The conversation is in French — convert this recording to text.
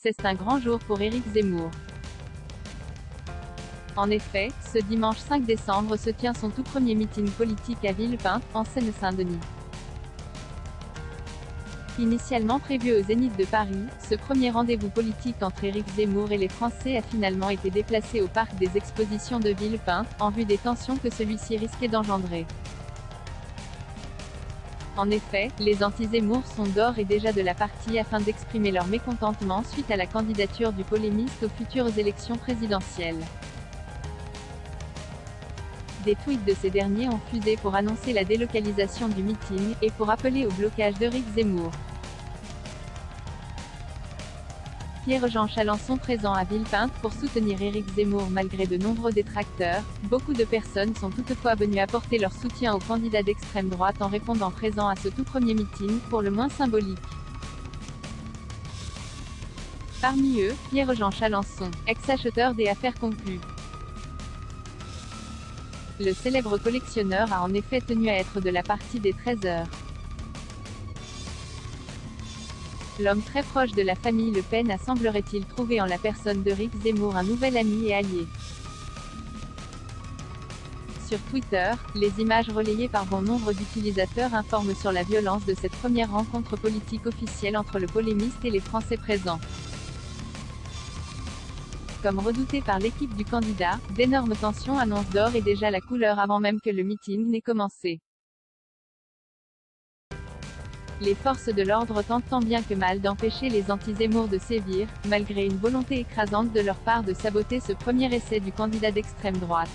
C'est un grand jour pour Éric Zemmour. En effet, ce dimanche 5 décembre se tient son tout premier meeting politique à Villepinte, en Seine-Saint-Denis. Initialement prévu au Zénith de Paris, ce premier rendez-vous politique entre Éric Zemmour et les Français a finalement été déplacé au parc des expositions de Villepinte, en vue des tensions que celui-ci risquait d'engendrer. En effet, les anti-Zemmour sont d'ores et déjà de la partie afin d'exprimer leur mécontentement suite à la candidature du polémiste aux futures élections présidentielles. Des tweets de ces derniers ont fusé pour annoncer la délocalisation du meeting, et pour appeler au blocage d'Éric Zemmour. Pierre-Jean Chalancon présent à Villepinte pour soutenir Éric Zemmour malgré de nombreux détracteurs. Beaucoup de personnes sont toutefois venues apporter leur soutien au candidat d'extrême droite en répondant présent à ce tout premier meeting, pour le moins symbolique. Parmi eux, Pierre-Jean Chalancon, ex-acheteur des Affaires conclues. Le célèbre collectionneur a en effet tenu à être de la partie des 13 heures. L'homme très proche de la famille Le Pen a semblerait-il trouvé en la personne d'Éric Zemmour un nouvel ami et allié. Sur Twitter, les images relayées par bon nombre d'utilisateurs informent sur la violence de cette première rencontre politique officielle entre le polémiste et les Français présents. Comme redouté par l'équipe du candidat, d'énormes tensions annoncent d'ores et déjà la couleur avant même que le meeting n'ait commencé. Les forces de l'ordre tentent tant bien que mal d'empêcher les anti-Zemmour de sévir, malgré une volonté écrasante de leur part de saboter ce premier essai du candidat d'extrême droite.